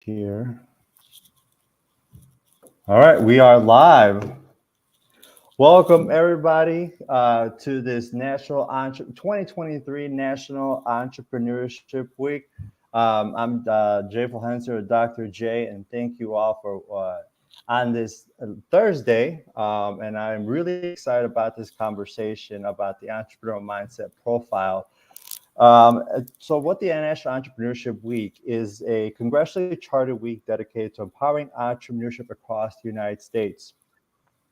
Here. All right, we are live. Welcome everybody to this 2023 National Entrepreneurship Week. I'm Jay Fulhenser, Dr. J, and thank you all for on this Thursday. And I'm really excited about this conversation about the entrepreneurial mindset profile. So what the National Entrepreneurship Week is a congressionally chartered week dedicated to empowering entrepreneurship across the United States.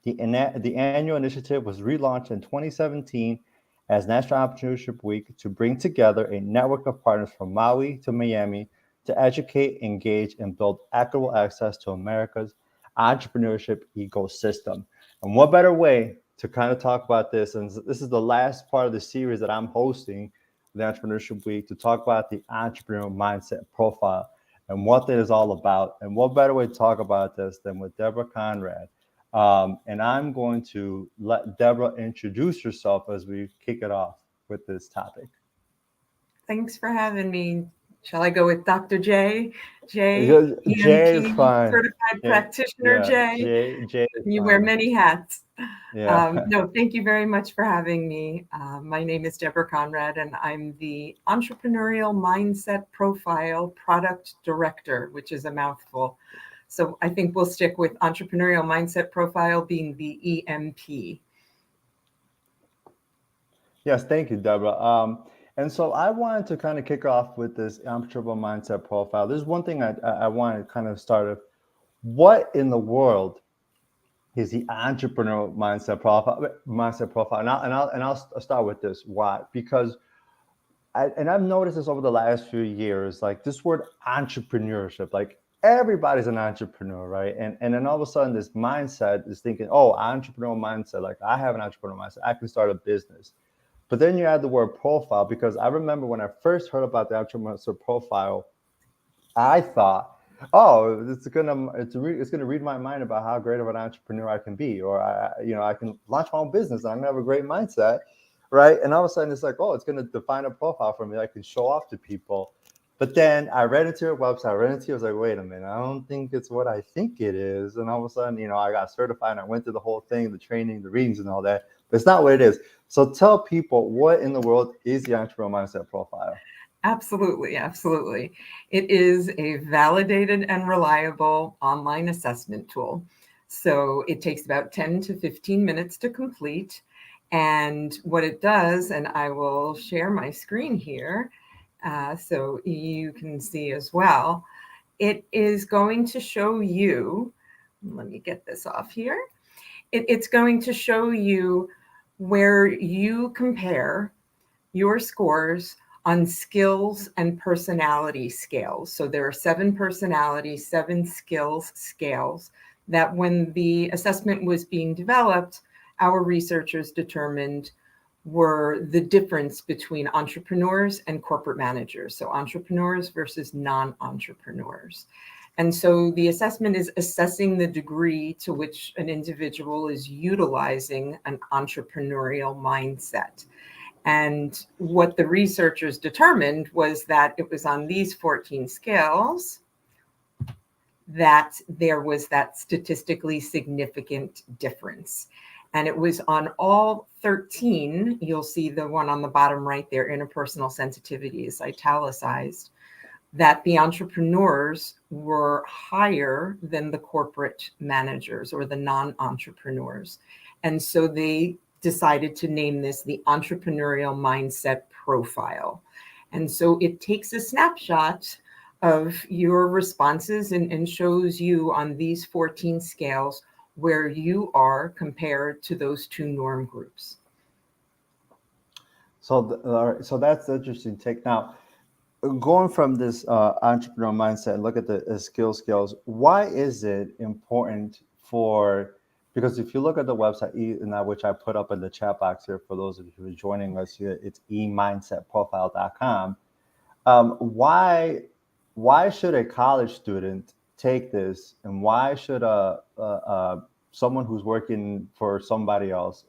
The annual initiative was relaunched in 2017 as National Entrepreneurship Week to bring together a network of partners from Maui to Miami to educate, engage, and build equitable access to America's entrepreneurship ecosystem. And what better way to kind of talk about this? And this is the last part of the series that I'm hosting, the Entrepreneurship Week, to talk about the entrepreneurial mindset profile and what that is all about. And what better way to talk about this than with Debra Conrad? And I'm going to let Debra introduce herself as we kick it off with this topic. Thanks for having me. Shall I go with Dr. J? Jay is EMP fine. Certified Yeah, Practitioner yeah. J. Jay is You wear fine. many hats. Yeah. No, thank you very much for having me. My name is Debra Conrad, and I'm the Entrepreneurial Mindset Profile Product Director, which is a mouthful. So I think we'll stick with Entrepreneurial Mindset Profile being the EMP. Yes, thank you, Deborah. And so I wanted to kind of kick off with this entrepreneurial mindset profile. There's one thing I want to kind of start with. What in the world is the entrepreneurial mindset profile? And I'll start with this. Why? Because I've noticed this over the last few years, like this word entrepreneurship, like everybody's an entrepreneur, right? And then all of a sudden this mindset is thinking, oh, entrepreneurial mindset, like I have an entrepreneurial mindset, I can start a business. But then you add the word profile, because I remember when I first heard about the entrepreneurial profile, I thought, oh, it's gonna read my mind about how great of an entrepreneur I can be, or I can launch my own business and I'm gonna have a great mindset, right? And all of a sudden it's like, oh, it's gonna define a profile for me that I can show off to people. But then I read into your website, I read into it, I was like, wait a minute, I don't think it's what I think it is. And all of a sudden, I got certified and I went through the whole thing, the training, the readings, and all that. But it's not what it is. So tell people, what in the world is the entrepreneurial mindset profile? Absolutely, absolutely. It is a validated and reliable online assessment tool. So it takes about 10 to 15 minutes to complete. And what it does, and I will share my screen here so you can see as well, it is going to show you, let me get this off here. It's going to show you where you compare your scores on skills and personality scales. So there are 7 personality, 7 skills scales that when the assessment was being developed, our researchers determined were the difference between entrepreneurs and corporate managers. So entrepreneurs versus non-entrepreneurs. And so the assessment is assessing the degree to which an individual is utilizing an entrepreneurial mindset. And what the researchers determined was that it was on these 14 scales that there was that statistically significant difference. And it was on all 13, you'll see the one on the bottom right there, interpersonal sensitivity is italicized, that the entrepreneurs were higher than the corporate managers or the non-entrepreneurs. And so they decided to name this the Entrepreneurial Mindset Profile. And so it takes a snapshot of your responses and shows you on these 14 scales where you are compared to those 2 norm groups. So that's the interesting take. Now, going from this entrepreneurial mindset, look at the skills. Why is it important for? Because if you look at the website, which I put up in the chat box here for those of you who are joining us here, it's emindsetprofile.com. Why should a college student take this, and why should someone who's working for somebody else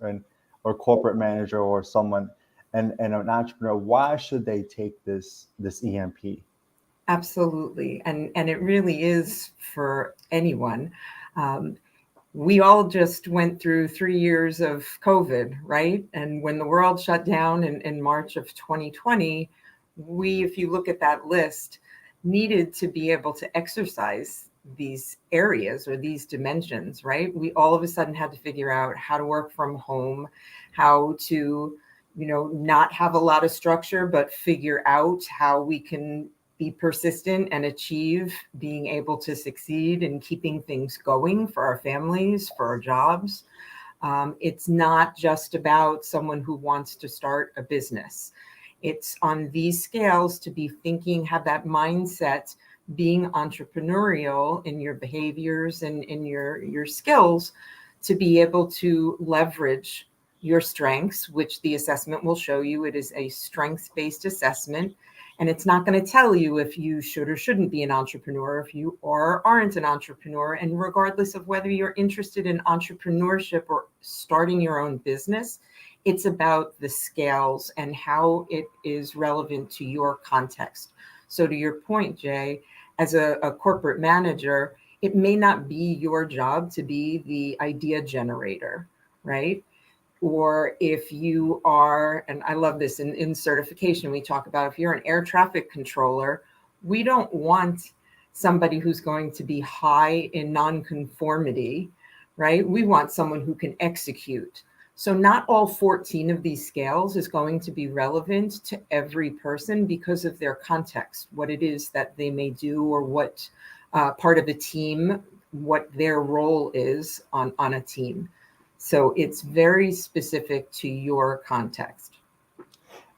or corporate manager or someone and an entrepreneur, why should they take this EMP? Absolutely. And it really is for anyone. We all just went through 3 years of COVID, right? And when the world shut down in March of 2020, we, if you look at that list, needed to be able to exercise these areas or these dimensions, right? We all of a sudden had to figure out how to work from home, how to, not have a lot of structure, but figure out how we can be persistent and achieve being able to succeed in keeping things going for our families, for our jobs. It's not just about someone who wants to start a business. It's on these scales to be thinking, have that mindset, being entrepreneurial in your behaviors and in your skills to be able to leverage your strengths, which the assessment will show you. It is a strengths-based assessment. And it's not going to tell you if you should or shouldn't be an entrepreneur, if you are or aren't an entrepreneur. And regardless of whether you're interested in entrepreneurship or starting your own business, it's about the scales and how it is relevant to your context. So to your point, Jay, as a corporate manager, it may not be your job to be the idea generator, right? Or if you are, and I love this in certification, we talk about if you're an air traffic controller, we don't want somebody who's going to be high in nonconformity, right? We want someone who can execute. So not all 14 of these scales is going to be relevant to every person because of their context, what it is that they may do or what part of a team, what their role is on a team. So it's very specific to your context.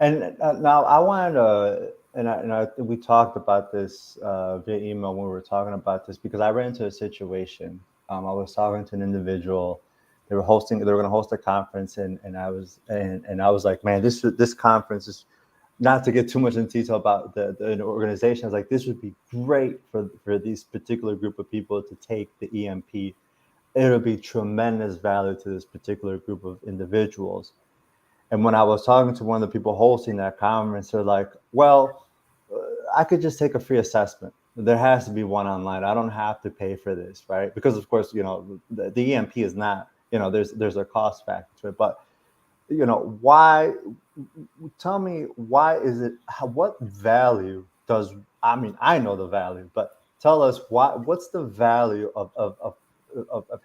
And now I wanted to, we talked about this via email when we were talking about this, because I ran into a situation. I was talking to an individual. They were going to host a conference, and I was like, man, this conference is, not to get too much into detail about the organization. I was like, this would be great for these particular group of people to take the EMP. It'll be tremendous value to this particular group of individuals. And when I was talking to one of the people hosting that conference, they're like, well, I could just take a free assessment. There has to be one online. I don't have to pay for this, right? Because of course, the EMP is not, there's a cost factor to it. But, why, tell me, why is it, what value does, I know the value, but tell us what's the value of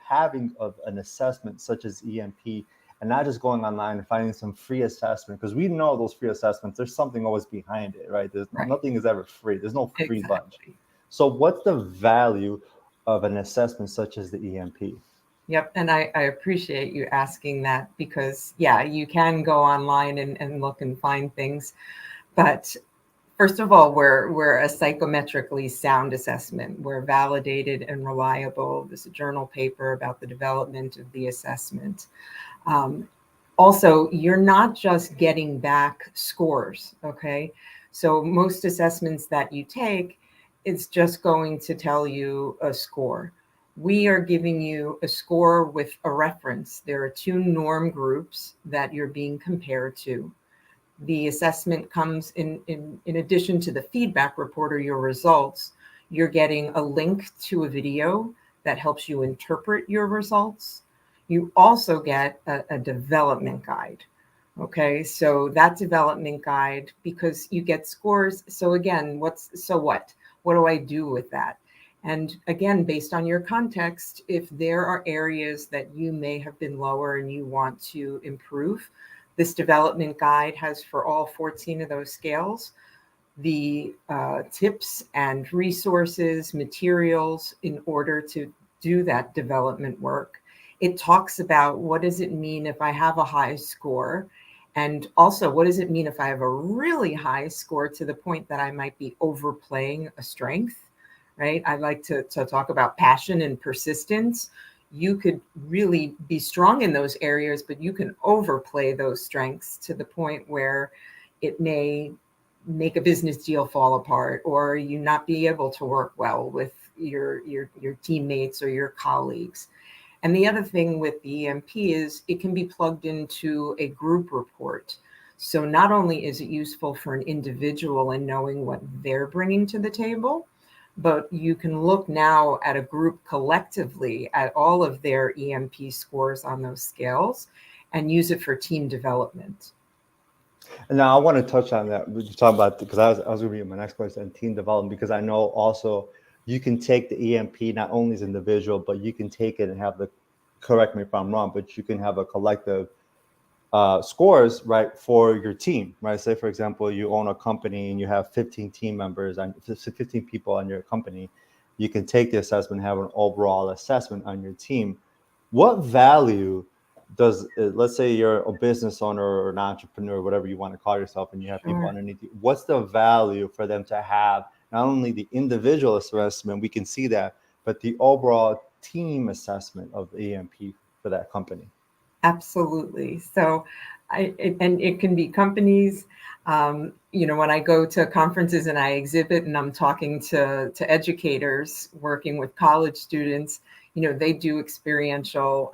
having an assessment such as EMP, and not just going online and finding some free assessment, because we know those free assessments, there's something always behind it, right? Nothing is ever free. There's no free lunch. So what's the value of an assessment such as the EMP? Yep. And I appreciate you asking that, because you can go online and look and find things. But first of all, we're a psychometrically sound assessment. We're validated and reliable. There's a journal paper about the development of the assessment. Also, you're not just getting back scores, okay? So most assessments that you take, it's just going to tell you a score. We are giving you a score with a reference. There are 2 norm groups that you're being compared to. The assessment comes in addition to the feedback report or your results, you're getting a link to a video that helps you interpret your results. You also get a development guide. Okay, so that development guide, because you get scores. So again, what do I do with that? And again, based on your context, if there are areas that you may have been lower and you want to improve, this development guide has, for all 14 of those scales, the tips and resources, materials in order to do that development work. It talks about, what does it mean if I have a high score? And also, what does it mean if I have a really high score to the point that I might be overplaying a strength, right? I like to talk about passion and persistence. You could really be strong in those areas, but you can overplay those strengths to the point where it may make a business deal fall apart, or you not be able to work well with your teammates or your colleagues. And the other thing with the EMP is it can be plugged into a group report. So not only is it useful for an individual in knowing what they're bringing to the table, but you can look now at a group collectively at all of their EMP scores on those scales and use it for team development. And now I want to touch on that. We talk about, because I was going to read my next question, team development, because I know also you can take the EMP not only as individual, but you can take it and have the, correct me if I'm wrong, but you can have a collective scores, right, for your team, right? Say, for example, you own a company and you have 15 team members and 15 people on your company. You can take the assessment, have an overall assessment on your team. What value does, let's say you're a business owner or an entrepreneur, whatever you want to call yourself, and you have people Sure. underneath you, what's the value for them to have not only the individual assessment, we can see that, but the overall team assessment of the EMP for that company? Absolutely. So, and it can be companies. When I go to conferences and I exhibit and I'm talking to educators working with college students, they do experiential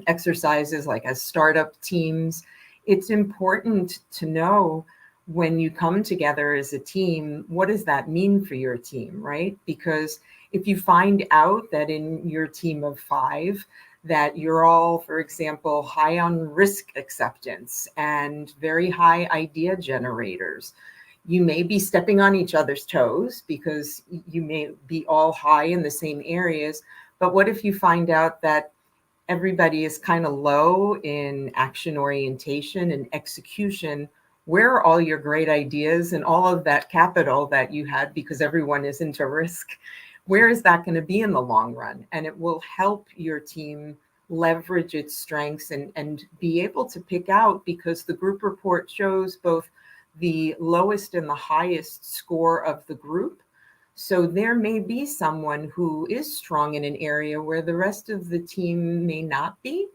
exercises like as startup teams. It's important to know when you come together as a team, what does that mean for your team, right? Because if you find out that in your team of 5, that you're all, for example, high on risk acceptance and very high idea generators, you may be stepping on each other's toes because you may be all high in the same areas. But what if you find out that everybody is kind of low in action orientation and execution? Where are all your great ideas and all of that capital that you had because everyone is into risk? Where is that going to be in the long run? And it will help your team leverage its strengths and be able to pick out, because the group report shows both the lowest and the highest score of the group. So there may be someone who is strong in an area where the rest of the team may not be.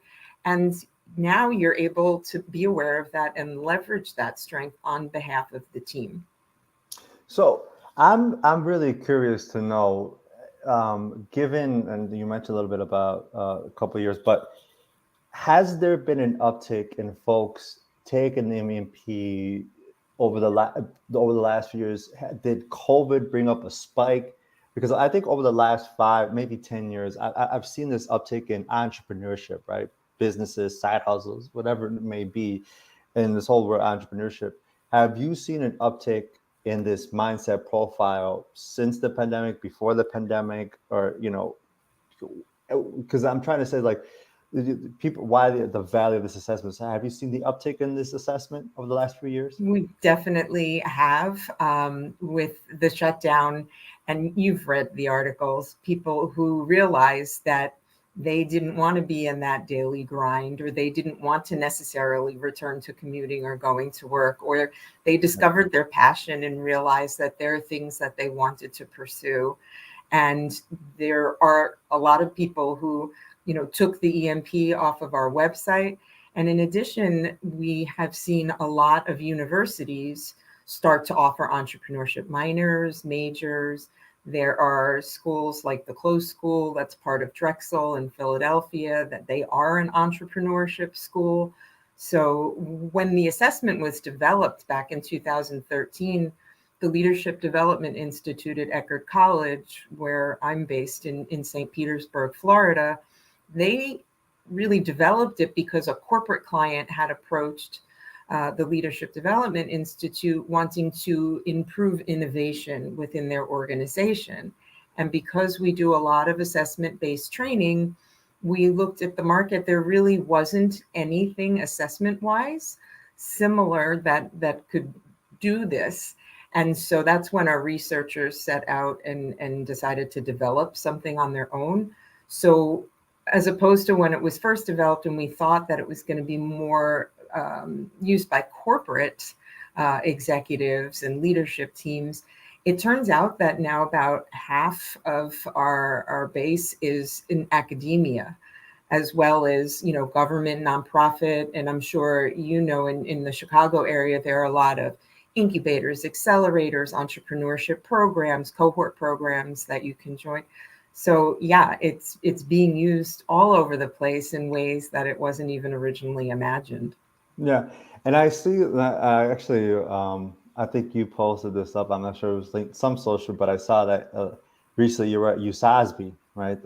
And now you're able to be aware of that and leverage that strength on behalf of the team. So I'm really curious to know, given, and you mentioned a little bit about a couple of years, but has there been an uptick in folks taking the MEP over the last few years? Did COVID bring up a spike? Because I think over the last 5, maybe 10 years, I've seen this uptick in entrepreneurship, right? Businesses, side hustles, whatever it may be, in this whole word entrepreneurship. Have you seen an uptick in this mindset profile since the pandemic, before the pandemic, or because I'm trying to say, like, people, why the value of this assessment? So have you seen the uptick in this assessment over the last few years? We definitely have, with the shutdown, and you've read the articles, people who realize that they didn't want to be in that daily grind, or they didn't want to necessarily return to commuting or going to work, or they discovered their passion and realized that there are things that they wanted to pursue. And there are a lot of people who, took the EMP off of our website. And in addition, we have seen a lot of universities start to offer entrepreneurship minors, majors. There are schools like the Close School, that's part of Drexel in Philadelphia, that they are an entrepreneurship school. So when the assessment was developed back in 2013, the Leadership Development Institute at Eckerd College, where I'm based in St. Petersburg, Florida, they really developed it because a corporate client had approached the Leadership Development Institute wanting to improve innovation within their organization. And because we do a lot of assessment-based training, we looked at the market. There really wasn't anything assessment-wise similar that could do this. And so that's when our researchers set out and decided to develop something on their own. So as opposed to when it was first developed and we thought that it was going to be more used by corporate executives and leadership teams, it turns out that now about half of our base is in academia, as well as, government, nonprofit. And I'm sure, in the Chicago area, there are a lot of incubators, accelerators, entrepreneurship programs, cohort programs that you can join. So yeah, it's being used all over the place in ways that it wasn't even originally imagined. Yeah, and I see that actually, I think you posted this up. I'm not sure it was like some social, but I saw that recently you were at USASB, right?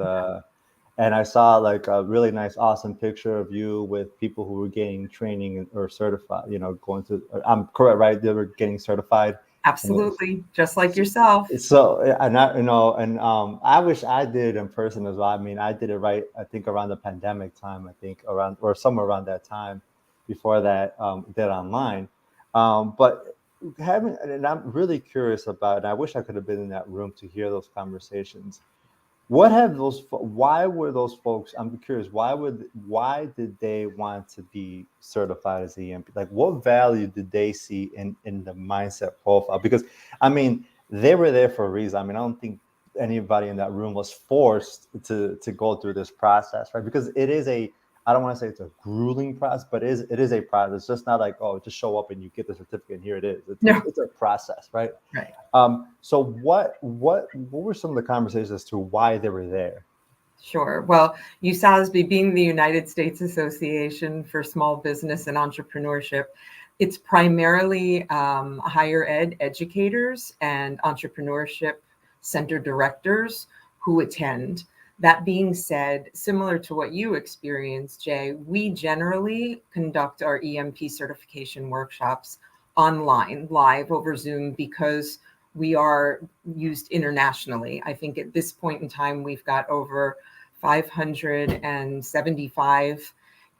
And I saw like a really nice, awesome picture of you with people who were getting training or certified. Going through. I'm correct, right? They were getting certified. And Absolutely, just like yourself. so, and I wish I did it in person as well. I mean, I did it right, I think around the pandemic time, I think around or somewhere around that time. Before that, did online. But having, and I'm really curious about, and I wish I could have been in that room to hear those conversations. What have why were those folks, I'm curious, why did they want to be certified as EMP? Like what value did they see in the mindset profile? Because I mean, they were there for a reason. I mean, I don't think anybody in that room was forced to go through this process, right? Because it is a, I don't want to say it's a grueling process, but it is a process. It's just not like, oh, just show up and you get the certificate and here it is. It's No, it's a process, right? right. So what were some of the conversations as to why they were there? Sure. Well, USASB being the United States Association for Small Business and Entrepreneurship, it's primarily higher ed educators and entrepreneurship center directors who attend. That being said, similar to what you experienced, Jay, we generally conduct our EMP certification workshops online, live over Zoom, because we are used internationally. I think at this point in time, we've got over 575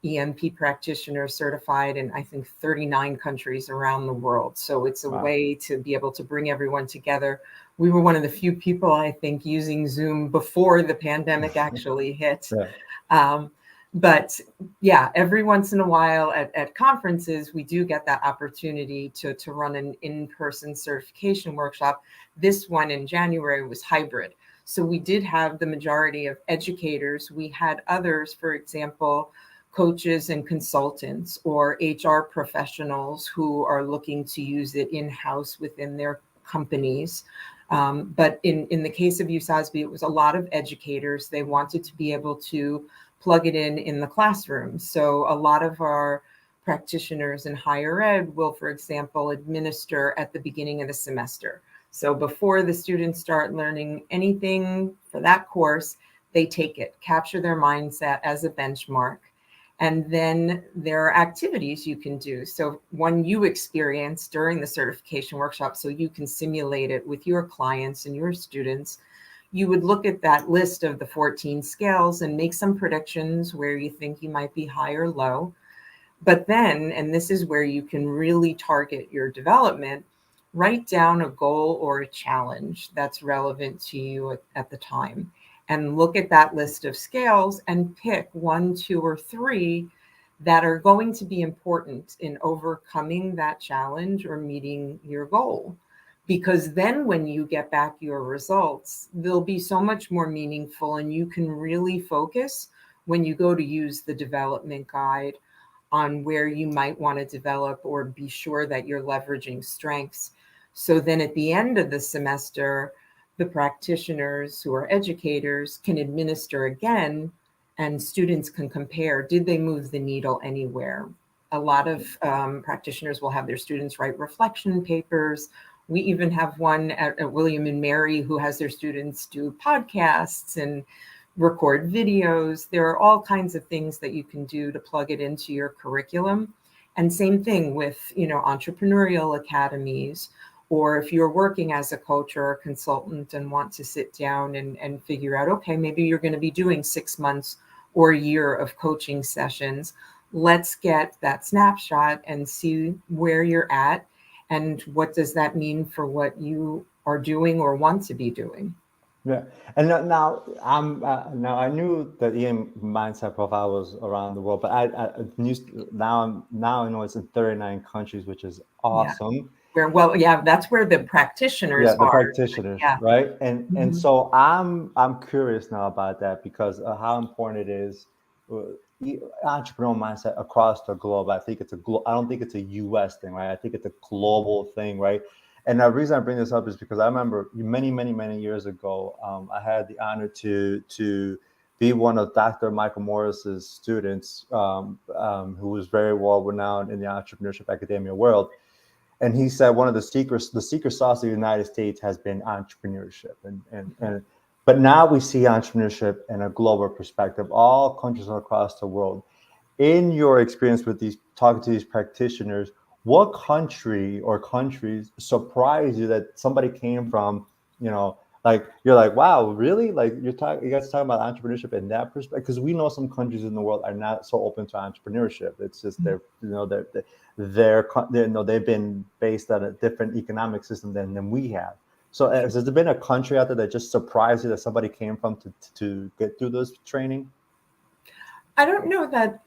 EMP practitioners certified in, I think, 39 countries around the world. So it's a Wow. way to be able to bring everyone together. We were one of the few people, I think, using Zoom before the pandemic actually hit. Yeah. Um, but yeah, every once in a while at conferences, we do get that opportunity to run an in-person certification workshop. This one in January was hybrid. So we did have the majority of educators. We had others, for example, coaches and consultants or HR professionals who are looking to use it in-house within their companies. But in the case of USASB, it was a lot of educators. They wanted to be able to plug it in the classroom. So a lot of our practitioners in higher ed will, for example, administer at the beginning of the semester. So before the students start learning anything for that course, they take it, capture their mindset as a benchmark. And then there are activities you can do. So one you experience during the certification workshop, so you can simulate it with your clients and your students. You would look at that list of the 14 scales and make some predictions where you think you might be high or low. But then, and this is where you can really target your development, write down a goal or a challenge that's relevant to you at the time. And look at that list of scales and pick one, two, or three that are going to be important in overcoming that challenge or meeting your goal. Because then when you get back your results, they'll be so much more meaningful and you can really focus when you go to use the development guide on where you might want to develop or be sure that you're leveraging strengths. So then at the end of the semester, the practitioners who are educators can administer again and students can compare, did they move the needle anywhere? A lot of practitioners will have their students write reflection papers. We even have one at William and Mary who has their students do podcasts and record videos. There are all kinds of things that you can do to plug it into your curriculum. And same thing with, entrepreneurial academies, or if you're working as a coach or a consultant and want to sit down and figure out, okay, maybe you're going to be doing 6 months or a year of coaching sessions. Let's get that snapshot and see where you're at and what does that mean for what you are doing or want to be doing. Yeah, and now I knew that EM mindset profile was around the world, but I knew now I know it's in 39 countries, which is Yeah. awesome. Yeah, that's where the practitioners Yeah, the are. practitioners, Yeah. right? And Mhm. so I'm curious now about that because how important it is, entrepreneurial mindset across the globe. I think I don't think it's a U.S. thing, right? I think it's a global thing, right? And the reason I bring this up is because I remember many, many, many years ago, I had the honor to be one of Dr. Michael Morris's students, who was very well renowned in the entrepreneurship academia world. And he said one of the secret sauce of the United States has been entrepreneurship. But now we see entrepreneurship in a global perspective, all countries across the world. In your experience with talking to these practitioners, what country or countries surprised you that somebody came from, like you're like, wow, really? Like you guys talking about entrepreneurship in that perspective? Because we know some countries in the world are not so open to entrepreneurship. It's just they've been based on a different economic system than we have. So has there been a country out there that just surprised you that somebody came from to get through this training? I don't know that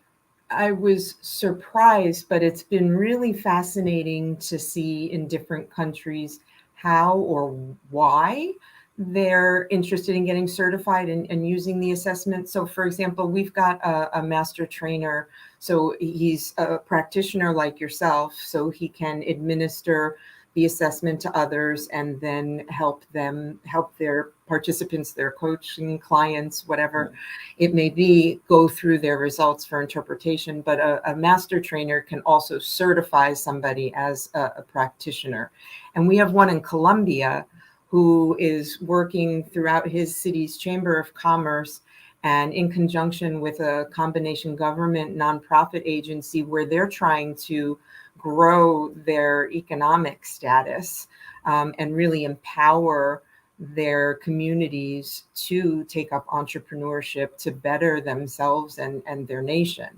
I was surprised, but it's been really fascinating to see in different countries how or why they're interested in getting certified and using the assessment. So for example, we've got a master trainer. So he's a practitioner like yourself, so he can administer the assessment to others and then help their participants, their coaching clients, whatever it may be, go through their results for interpretation. But a master trainer can also certify somebody as a practitioner. And we have one in Colombia who is working throughout his city's Chamber of Commerce and in conjunction with a combination government nonprofit agency where they're trying to grow their economic status and really empower their communities to take up entrepreneurship to better themselves and their nation.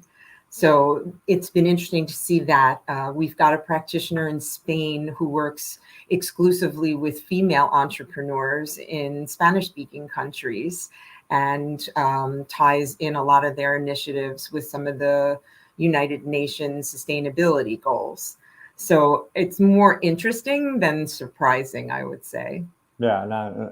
So it's been interesting to see that. We've got a practitioner in Spain who works exclusively with female entrepreneurs in Spanish-speaking countries and ties in a lot of their initiatives with some of the United Nations sustainability goals. So it's more interesting than surprising, I would say. Yeah,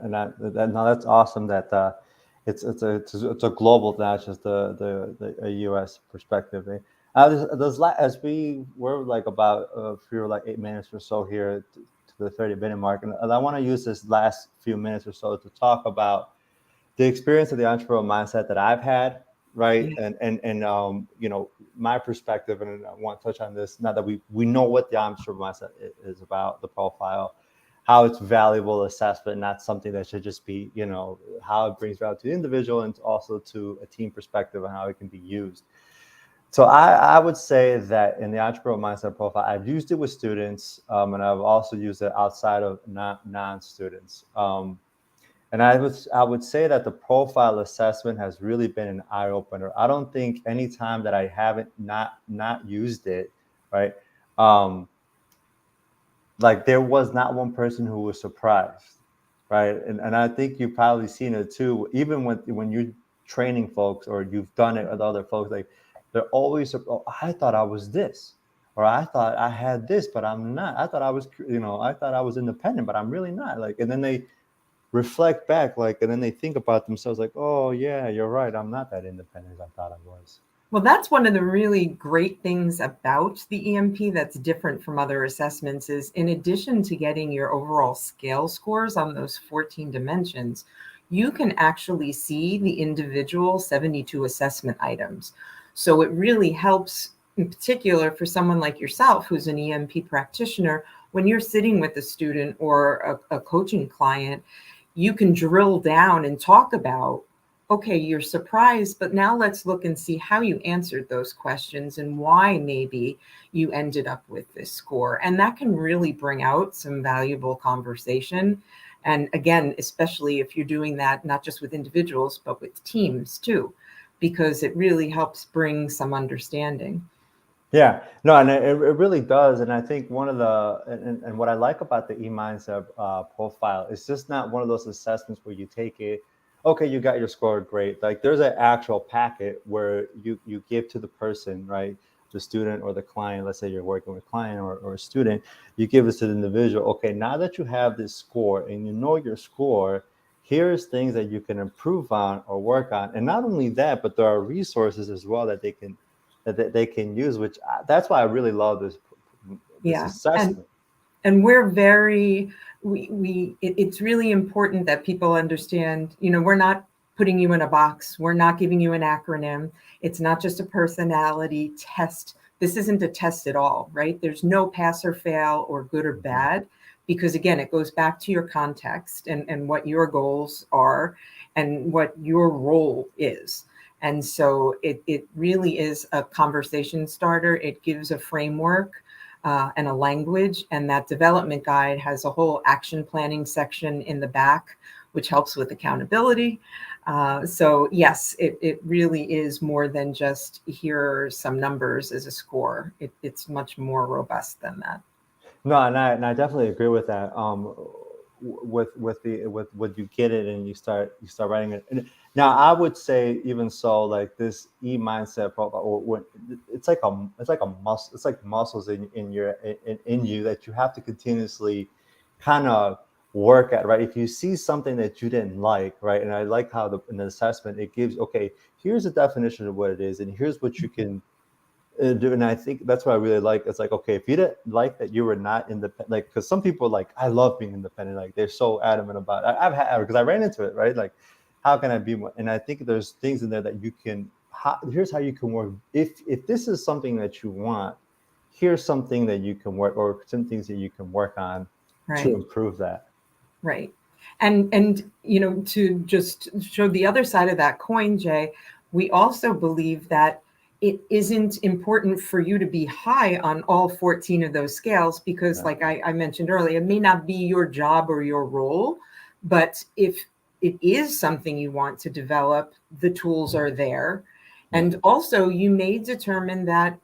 that's awesome that it's a global, not just a U.S. perspective. As we're like about we were like 8 minutes or so here to the 30-minute mark, and I want to use this last few minutes or so to talk about the experience of the entrepreneurial mindset that I've had, right? Yeah. And my perspective, and I want to touch on this now that we know what the entrepreneurial mindset is about, the profile, how it's valuable assessment, not something that should just be, how it brings value to the individual and also to a team perspective and how it can be used. So I would say that in the entrepreneurial mindset profile, I've used it with students, and I've also used it outside of non-students. And I would say that the profile assessment has really been an eye opener. I don't think any time that I haven't not used it, right? Like there was not one person who was surprised, right? And I think you've probably seen it too. Even when you're training folks or you've done it with other folks, like they're always, oh, I thought I was this, or I thought I had this, but I'm not. I thought I was, I thought I was independent, but I'm really not. Like, and then they reflect back, like, and then they think about themselves, like, oh yeah, you're right, I'm not that independent as I thought I was. Well, that's one of the really great things about the EMP that's different from other assessments is in addition to getting your overall scale scores on those 14 dimensions, you can actually see the individual 72 assessment items. So it really helps, in particular for someone like yourself, who's an EMP practitioner, when you're sitting with a student or a coaching client, you can drill down and talk about, okay, you're surprised, but now let's look and see how you answered those questions and why maybe you ended up with this score. And that can really bring out some valuable conversation. And again, especially if you're doing that, not just with individuals, but with teams too, because it really helps bring some understanding. Yeah, no, and it really does. And I think one of and what I like about the e-mindset profile is just not one of those assessments where you take it, okay, you got your score, great. Like there's an actual packet where you give to the person, right? The student or the client, let's say you're working with a client or a student, you give this to the individual. Okay, now that you have this score and you know your score, here's things that you can improve on or work on. And not only that, but there are resources as well that they can use, which that's why I really love this assessment. And we're very, it's really important that people understand, we're not putting you in a box. We're not giving you an acronym. It's not just a personality test. This isn't a test at all, right? There's no pass or fail or good or bad, because again, it goes back to your context and what your goals are and what your role is. And so it really is a conversation starter. It gives a framework and a language, and that development guide has a whole action planning section in the back, which helps with accountability. So yes, it really is more than just here are some numbers as a score. It's much more robust than that. No, and I definitely agree with that. With when you get it and you start writing it. And now I would say even so, like this mindset profile, or when it's like a muscle, it's like muscles in you that you have to continuously kind of work at, right? If you see something that you didn't like, right? And I like how in the assessment it gives, okay, here's a definition of what it is, and here's what you can and I think that's what I really like. It's like, okay, if you didn't like that you were not independent, like, because some people like, I love being independent, like they're so adamant about it. I've had, because I ran into it, right? Like, how can I be more? And I think there's things in there that you can. Here's how you can work. If this is something that you want, here's something that you can work, or some things that you can work on to Right. improve that. Right. And to just show the other side of that coin, Jay, we also believe that it isn't important for you to be high on all 14 of those scales, because Yeah. like I mentioned earlier, it may not be your job or your role, but if it is something you want to develop, the tools are there. Yeah. And also you may determine that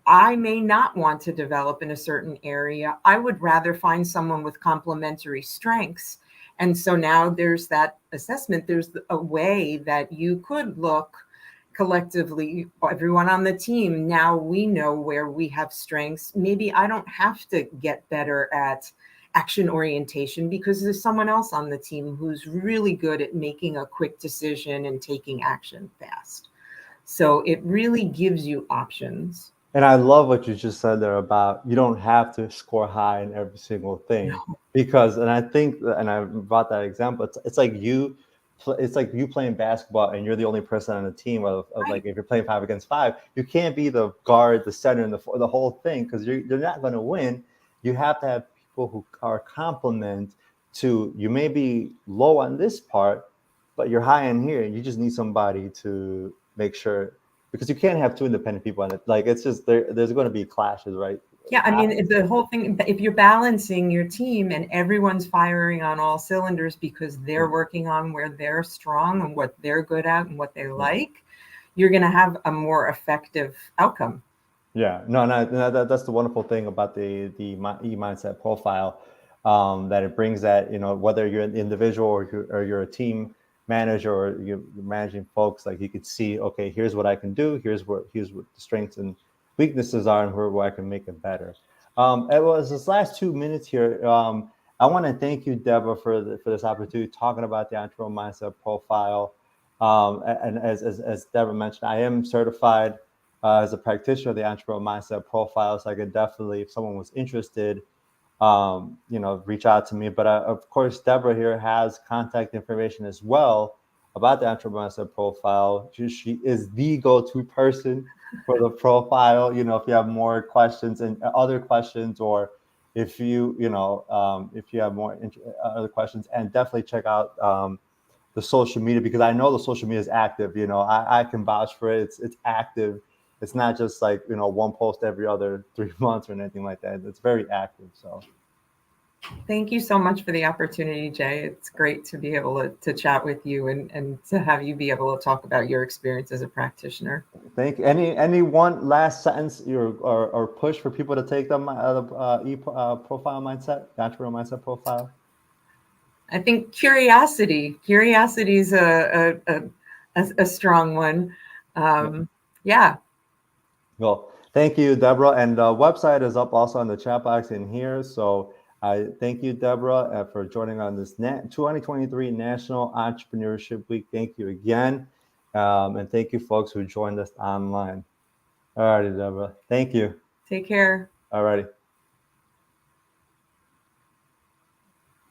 I may not want to develop in a certain area. I would rather find someone with complementary strengths. And so now there's that assessment. There's a way that you could look collectively, everyone on the team. Now we know where we have strengths. Maybe I don't have to get better at action orientation because there's someone else on the team who's really good at making a quick decision and taking action fast. So it really gives you options. And I love what you just said there about you don't have to score high in every single thing, because, and I think, and I brought that example. It's like it's like you playing basketball and you're the only person on the team of like, Right. if you're playing 5 against 5, you can't be the guard, the center, and the whole thing, because you're not going to win. You have to have people who are complement to you. May be low on this part, but you're high in here. You just need somebody to make sure, because you can't have two independent people on it. Like, it's just there's going to be clashes, right? Yeah, I mean, the whole thing, if you're balancing your team and everyone's firing on all cylinders because they're working on where they're strong and what they're good at and what they like, you're going to have a more effective outcome. Yeah, no, that's the wonderful thing about the mindset profile, that it brings that, whether you're an individual or you're a team manager, or you're managing folks, like you could see, okay, here's what I can do, here's what the strengths and weaknesses are, and where I can make it better. It was this last 2 minutes here. I want to thank you, Deborah, for this opportunity talking about the entrepreneurial mindset profile. And as Deborah mentioned, I am certified as a practitioner of the entrepreneurial mindset profile. So I could definitely, if someone was interested, reach out to me. But of course, Debra here has contact information as well about the entrepreneurial mindset profile. She is the go-to person for the profile. If you have more questions and other questions, or if if you have more other questions, and definitely check out the social media, because I know the social media is active. I can vouch for it. It's active. It's not just like, one post every other 3 months or anything like that. It's very active. So Thank you so much for the opportunity, Jay. It's great to be able to chat with you and to have you be able to talk about your experience as a practitioner. thank you. Any one last sentence or push for people to take the profile mindset, natural mindset profile? I think curiosity is a strong one. Yeah. Well, thank you, Deborah. And the website is up also on the chat box in here. So I thank you, Deborah, for joining on this 2023 National Entrepreneurship Week. Thank you again. And thank you, folks who joined us online. All righty, Deborah. Thank you. Take care. All righty.